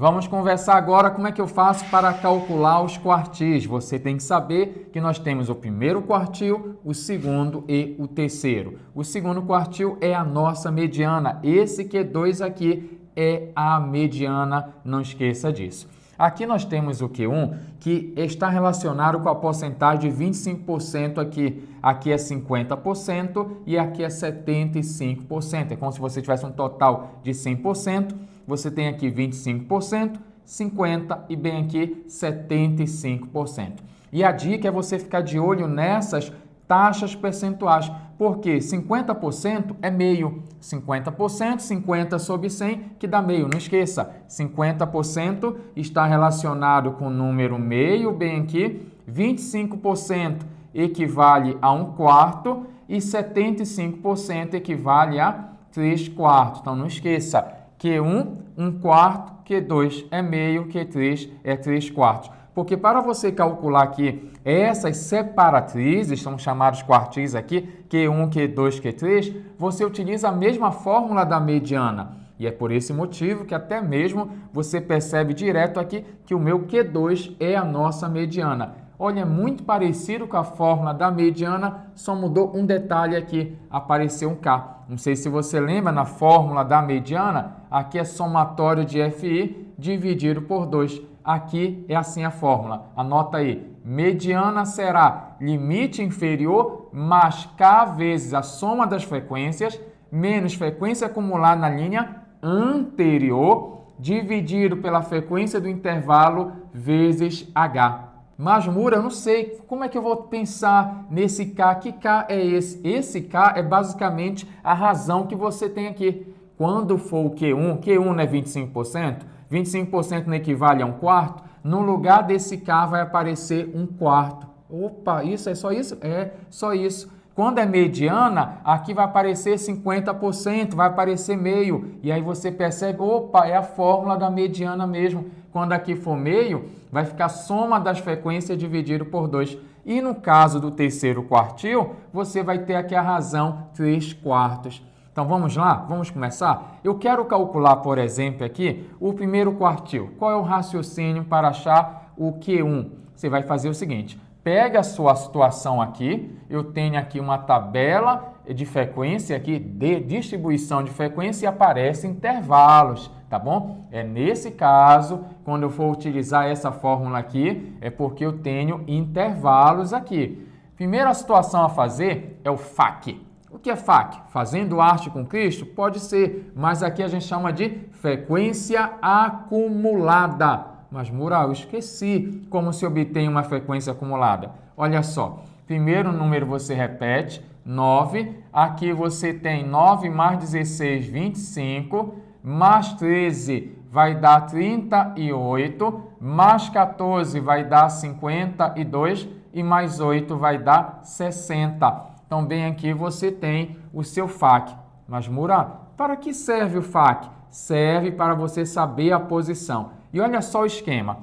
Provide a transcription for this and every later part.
Vamos conversar agora como é que eu faço para calcular os quartis. Você tem que saber que nós temos o primeiro quartil, o segundo e o terceiro. O segundo quartil é a nossa mediana. Esse Q2 aqui é a mediana, não esqueça disso. Aqui nós temos o Q1, que está relacionado com a porcentagem de 25% aqui. Aqui é 50% e aqui é 75%. É como se você tivesse um total de 100%. Você tem aqui 25%, 50% e bem aqui 75%. E a dica é você ficar de olho nessas taxas percentuais, porque 50% é meio, 50%, 50 sobre 100, que dá meio. Não esqueça, 50% está relacionado com o número meio, bem aqui, 25% equivale a 1/4 e 75% equivale a 3/4. Então, não esqueça, Q1, 1/4, Q2 é meio, Q3 é 3/4. Porque para você calcular aqui essas separatrizes, são chamados quartis aqui, Q1, Q2, Q3, você utiliza a mesma fórmula da mediana. E é por esse motivo que até mesmo você percebe direto aqui que o meu Q2 é a nossa mediana. Olha, é muito parecido com a fórmula da mediana, só mudou um detalhe aqui, apareceu um K. Não sei se você lembra, na fórmula da mediana, aqui é somatório de FI dividido por 2. Aqui é assim a fórmula. Anota aí. Mediana será limite inferior mais K vezes a soma das frequências menos frequência acumulada na linha anterior dividido pela frequência do intervalo vezes H. Mas, Mura, eu não sei como é que eu vou pensar nesse K. Que K é esse? Esse K é basicamente a razão que você tem aqui. Quando for o Q1, Q1 não é 25%? 25% não equivale a 1/4? No lugar desse K vai aparecer 1/4. Opa, isso é só isso? É só isso. Quando é mediana, aqui vai aparecer 50%, vai aparecer meio. E aí você percebe, opa, é a fórmula da mediana mesmo. Quando aqui for meio, vai ficar soma das frequências dividido por 2. E no caso do terceiro quartil, você vai ter aqui a razão 3/4. Então vamos lá? Vamos começar? Eu quero calcular, por exemplo, aqui o primeiro quartil. Qual é o raciocínio para achar o Q1? Você vai fazer o seguinte, pega a sua situação aqui, eu tenho aqui uma tabela de frequência aqui, de distribuição de frequência e aparece intervalos, tá bom? É nesse caso, quando eu for utilizar essa fórmula aqui, é porque eu tenho intervalos aqui. Primeira situação a fazer é o FAC. O que é FAC? Fazendo arte com Cristo? Pode ser, mas aqui a gente chama de frequência acumulada. Mas, Mura, eu esqueci como se obtém uma frequência acumulada. Olha só, primeiro número você repete, 9. Aqui você tem 9 mais 16, 25, mais 13 vai dar 38, mais 14 vai dar 52 e mais 8 vai dar 60. Então, bem aqui você tem o seu FAC. Mas, Mura, para que serve o FAC? Serve para você saber a posição. E olha só o esquema.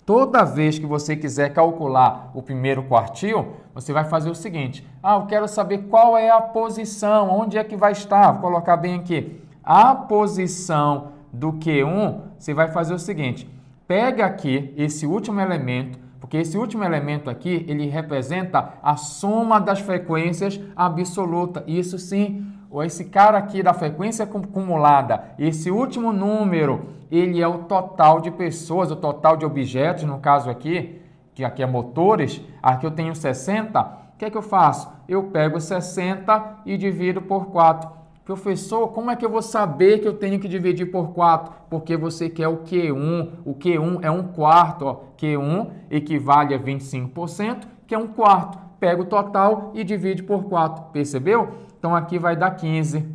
Toda vez que você quiser calcular o primeiro quartil, você vai fazer o seguinte. Eu quero saber qual é a posição, onde é que vai estar. Vou colocar bem aqui. A posição do Q1, você vai fazer o seguinte. Pega aqui esse último elemento, porque esse último elemento aqui, ele representa a soma das frequências absoluta. Isso sim, esse cara aqui da frequência acumulada, esse último número, ele é o total de pessoas, o total de objetos, no caso aqui, que aqui é motores, aqui eu tenho 60. O que é que eu faço? Eu pego 60 e divido por 4. Professor, como é que eu vou saber que eu tenho que dividir por 4? Porque você quer o Q1. O Q1 é 1/4. Ó. Q1 equivale a 25%, que é 1/4. Pega o total e divide por 4. Percebeu? Então, aqui vai dar 15.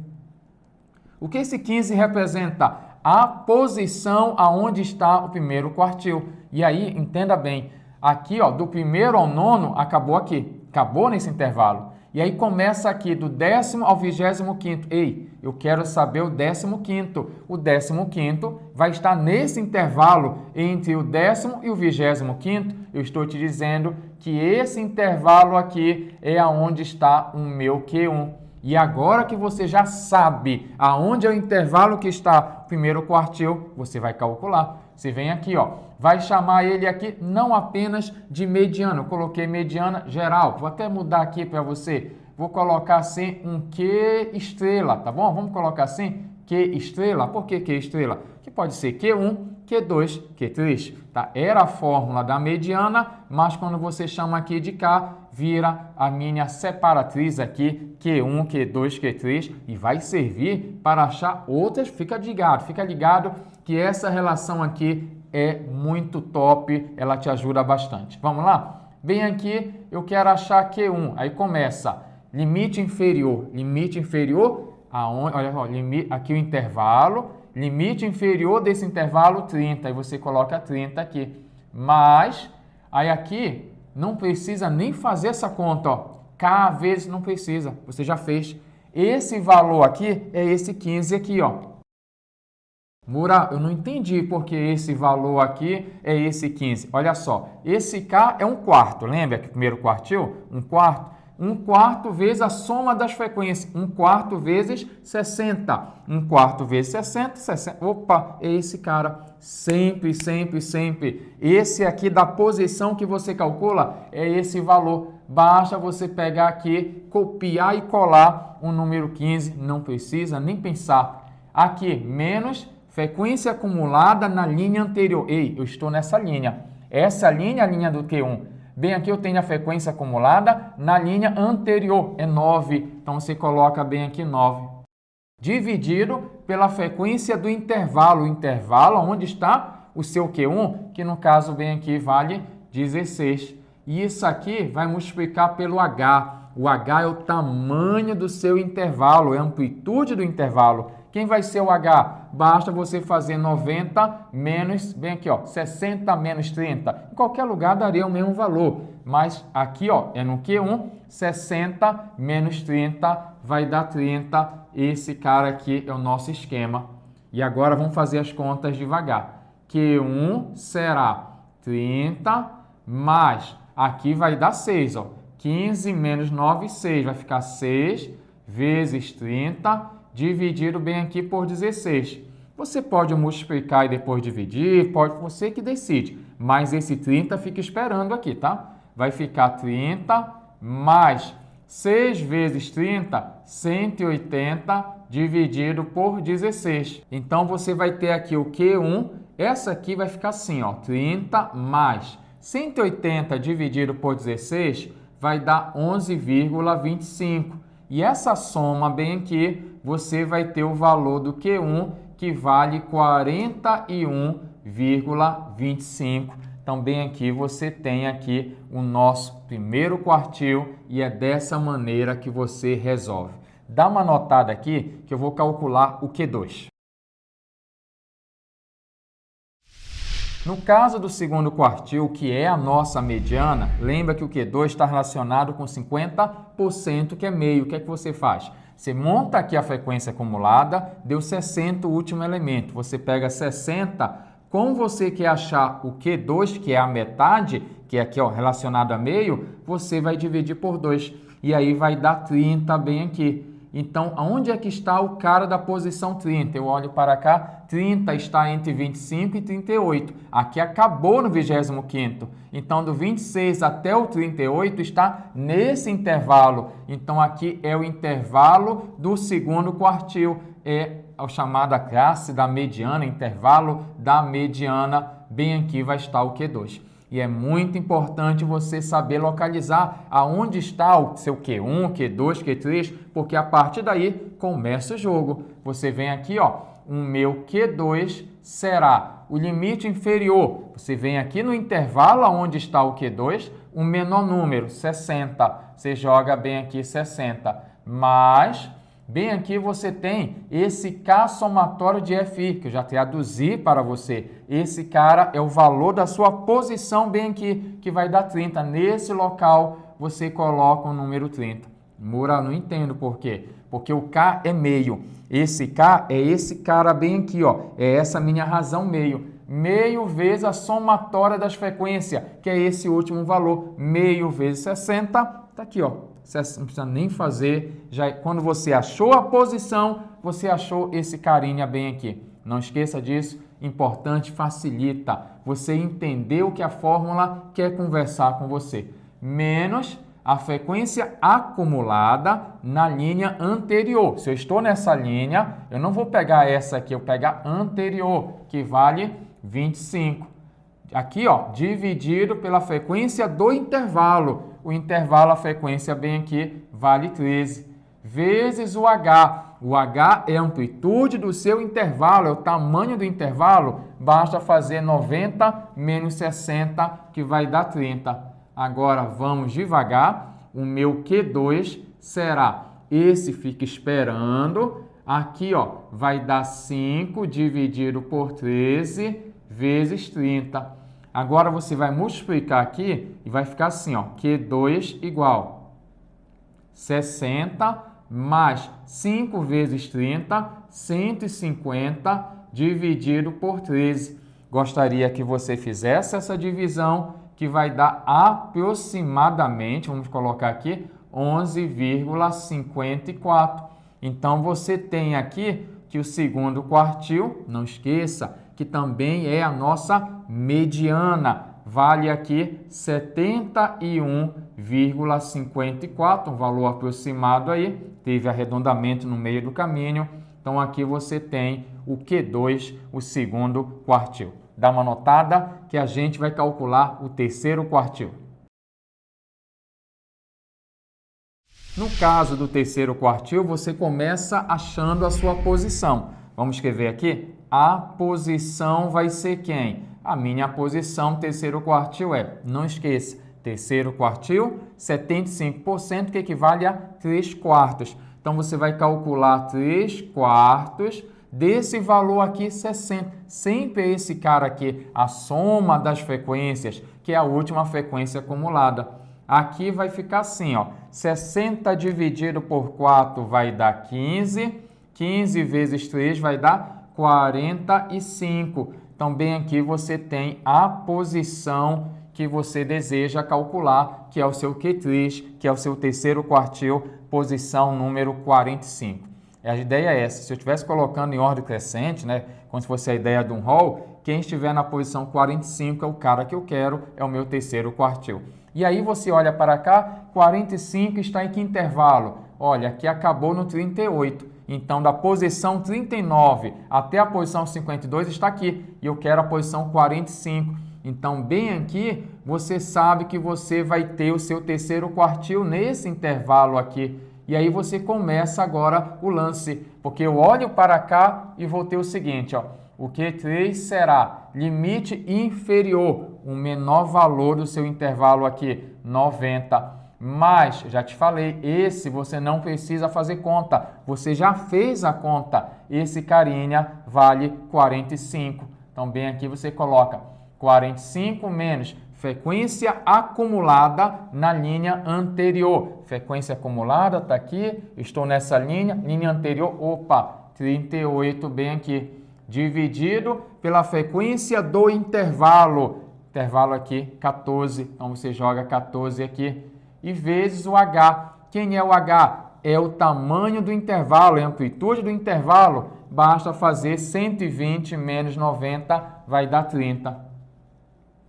O que esse 15 representa? A posição aonde está o primeiro quartil. E aí, entenda bem. Aqui, ó, do primeiro ao nono, acabou aqui. Acabou nesse intervalo. E aí começa aqui do 10º ao 25º. Ei, eu quero saber o 15º. O 15º vai estar nesse intervalo entre o 10º e o 25º. Eu estou te dizendo que esse intervalo aqui é aonde está o meu Q1. E agora que você já sabe aonde é o intervalo que está o primeiro quartil, você vai calcular. Você vem aqui, ó, vai chamar ele aqui não apenas de mediana. Eu coloquei mediana geral. Vou até mudar aqui para você. Vou colocar assim um Q estrela, tá bom? Vamos colocar assim, Q estrela. Por que Q estrela? Que pode ser Q1, Q2, Q3, tá? Era a fórmula da mediana, mas quando você chama aqui de K, vira a minha separatriz aqui, Q1, Q2, Q3, e vai servir para achar outras. Fica ligado que essa relação aqui é muito top, ela te ajuda bastante. Vamos lá? Bem aqui, eu quero achar Q1, aí começa limite inferior, aonde, olha só, aqui o intervalo, limite inferior desse intervalo 30, aí você coloca 30 aqui, mas aí aqui não precisa nem fazer essa conta, ó, K vezes não precisa, você já fez. Esse valor aqui é esse 15 aqui, ó. Mura, eu não entendi porque esse valor aqui é esse 15. Olha só, esse K é um quarto, lembra que o primeiro quartil? Um quarto. Um quarto vezes a soma das frequências. Um quarto vezes 60. Um quarto vezes 60, 60. Opa, é esse cara. Sempre, sempre, sempre. Esse aqui da posição que você calcula é esse valor. Basta você pegar aqui, copiar e colar o número 15. Não precisa nem pensar. Aqui, menos frequência acumulada na linha anterior. Ei, eu estou nessa linha. Essa linha é a linha do Q1. Bem, aqui eu tenho a frequência acumulada na linha anterior, é 9. Então, você coloca bem aqui 9. Dividido pela frequência do intervalo. O intervalo onde está o seu Q1, que no caso bem aqui vale 16. E isso aqui vai multiplicar pelo H. O H é o tamanho do seu intervalo, é a amplitude do intervalo. Quem vai ser o H? Basta você fazer 90 menos, bem aqui, ó, 60 menos 30. Em qualquer lugar daria o mesmo valor, mas aqui, ó, é no Q1, 60 menos 30 vai dar 30. Esse cara aqui é o nosso esquema. E agora vamos fazer as contas devagar. Q1 será 30 mais, aqui vai dar 6, ó. 15 menos 9, 6. Vai ficar 6 vezes 30, dividido bem aqui por 16. Você pode multiplicar e depois dividir, pode, você que decide. Mas esse 30 fica esperando aqui, tá? Vai ficar 30 mais 6 vezes 30, 180, dividido por 16. Então, você vai ter aqui o Q1. Essa aqui vai ficar assim, ó, 30 mais 180 dividido por 16 vai dar 11,25. E essa soma bem aqui, você vai ter o valor do Q1, que vale 41,25. Então, bem aqui, você tem aqui o nosso primeiro quartil e é dessa maneira que você resolve. Dá uma notada aqui que eu vou calcular o Q2. No caso do segundo quartil, que é a nossa mediana, lembra que o Q2 está relacionado com 50%, que é meio. O que é que você faz? Você monta aqui a frequência acumulada, deu 60 o último elemento. Você pega 60, como você quer achar o Q2, que é a metade, que é aqui ó, relacionado a meio, você vai dividir por 2. E aí vai dar 30 bem aqui. Então, aonde é que está o cara da posição 30? Eu olho para cá, 30 está entre 25 e 38. Aqui acabou no 25º. Então, do 26 até o 38 está nesse intervalo. Então, aqui é o intervalo do segundo quartil. É a chamada classe da mediana, intervalo da mediana. Bem aqui vai estar o Q2. E é muito importante você saber localizar aonde está o seu Q1, Q2, Q3, porque a partir daí começa o jogo. Você vem aqui, ó, o meu Q2 será o limite inferior. Você vem aqui no intervalo onde está o Q2, o menor número, 60. Você joga bem aqui 60. Mas, bem aqui você tem esse K somatório de FI, que eu já traduzi para você. Esse cara é o valor da sua posição bem aqui, que vai dar 30. Nesse local, você coloca o número 30. Mura, não entendo por quê. Porque o K é meio. Esse K é esse cara bem aqui, ó. É essa minha razão meio. Meio vezes a somatória das frequências, que é esse último valor. Meio vezes 60, tá aqui, ó. Você não precisa nem fazer. Já, quando você achou a posição, você achou esse carinha bem aqui. Não esqueça disso. importante, facilita você entender o que a fórmula quer conversar com você. Menos a frequência acumulada na linha anterior. Se eu estou nessa linha, eu não vou pegar essa aqui, eu vou pegar a anterior, que vale 25. Aqui, ó, dividido pela frequência do intervalo. O intervalo, a frequência bem aqui, vale 13. Vezes o H. O H é a amplitude do seu intervalo, é o tamanho do intervalo. Basta fazer 90 menos 60, que vai dar 30. Agora, vamos devagar. O meu Q2 será, esse fica esperando. Aqui, ó, vai dar 5 dividido por 13 vezes 30. Agora, você vai multiplicar aqui e vai ficar assim, ó, Q2 igual 60 mais 5 vezes 30, 150 dividido por 13. Gostaria que você fizesse essa divisão, que vai dar aproximadamente, vamos colocar aqui, 11,54. Então, você tem aqui que o segundo quartil, não esqueça, que também é a nossa mediana, vale aqui 71,54, um valor aproximado aí, teve arredondamento no meio do caminho. Então, aqui você tem o Q2, o segundo quartil. Dá uma notada que a gente vai calcular o terceiro quartil. No caso do terceiro quartil, você começa achando a sua posição. Vamos escrever aqui? A posição vai ser quem? A minha posição, terceiro quartil é, não esqueça, terceiro quartil, 75%, que equivale a 3 quartos. Então, você vai calcular 3 quartos desse valor aqui, 60. Sempre esse cara aqui, a soma das frequências, que é a última frequência acumulada. Aqui vai ficar assim, ó, 60 dividido por 4 vai dar 15, 15 vezes 3 vai dar 45. Então, bem aqui você tem a posição que você deseja calcular, que é o seu Q3, que é o seu terceiro quartil, posição número 45. A ideia é essa, se eu estivesse colocando em ordem crescente, né, como se fosse a ideia de um rol, quem estiver na posição 45 é o cara que eu quero, é o meu terceiro quartil. E aí você olha para cá, 45 está em que intervalo? Olha, aqui acabou no 38. Então, da posição 39 até a posição 52 está aqui. E eu quero a posição 45. Então, bem aqui, você sabe que você vai ter o seu terceiro quartil nesse intervalo aqui. E aí você começa agora o lance, porque eu olho para cá e vou ter o seguinte, ó, o Q3 será limite inferior, o menor valor do seu intervalo aqui, 90. Mas, já te falei, esse você não precisa fazer conta, você já fez a conta, esse carinha vale 45. Então, bem aqui você coloca 45 menos frequência acumulada na linha anterior. Frequência acumulada está aqui, estou nessa linha, linha anterior, opa, 38 bem aqui. Dividido pela frequência do intervalo. Intervalo aqui, 14. Então, você joga 14 aqui. E vezes o H. Quem é o H? É o tamanho do intervalo, é a amplitude do intervalo. Basta fazer 120 menos 90, vai dar 30.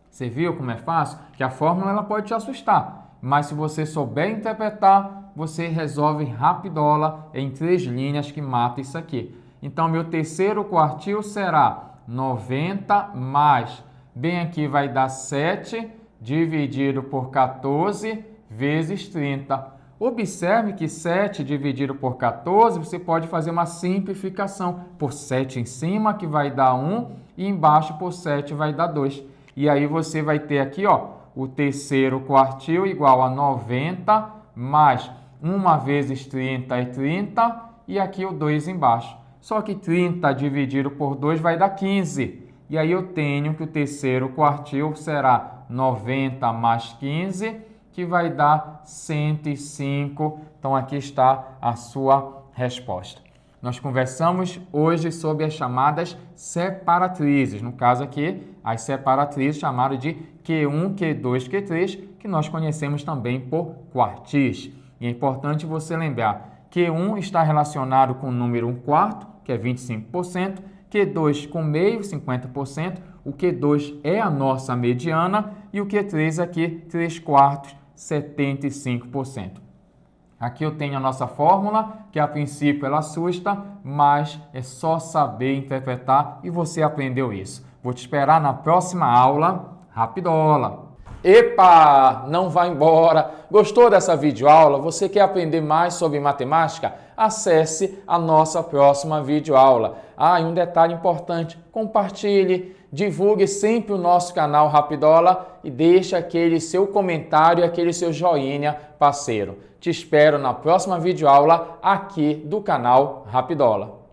Você viu como é fácil? Que a fórmula ela pode te assustar, mas se você souber interpretar, você resolve rapidola em 3 linhas que mata isso aqui. Então, meu terceiro quartil será 90 mais, bem aqui vai dar 7 dividido por 14 vezes 30. Observe que 7 dividido por 14, você pode fazer uma simplificação por 7 em cima, que vai dar 1, e embaixo por 7 vai dar 2. E aí você vai ter aqui, ó, o terceiro quartil igual a 90 mais 1 vezes 30 é 30 e aqui o 2 embaixo. Só que 30 dividido por 2 vai dar 15. E aí eu tenho que o terceiro quartil será 90 mais 15, que vai dar 105. Então aqui está a sua resposta. Nós conversamos hoje sobre as chamadas separatrizes. No caso aqui, as separatrizes chamadas de Q1, Q2, Q3, que nós conhecemos também por quartis. E é importante você lembrar, Q1 está relacionado com o número 1/4, que é 25%, Q2 com meio, 50%, o Q2 é a nossa mediana e o Q3 aqui, 3/4, 75%. Aqui eu tenho a nossa fórmula, que a princípio ela assusta, mas é só saber interpretar e você aprendeu isso. Vou te esperar na próxima aula. Rapidola! Epa! Não vá embora! Gostou dessa videoaula? Você quer aprender mais sobre matemática? Acesse a nossa próxima videoaula. E um detalhe importante, compartilhe, divulgue sempre o nosso canal Rapidola e deixe aquele seu comentário, aquele seu joinha parceiro. Te espero na próxima videoaula aqui do canal Rapidola.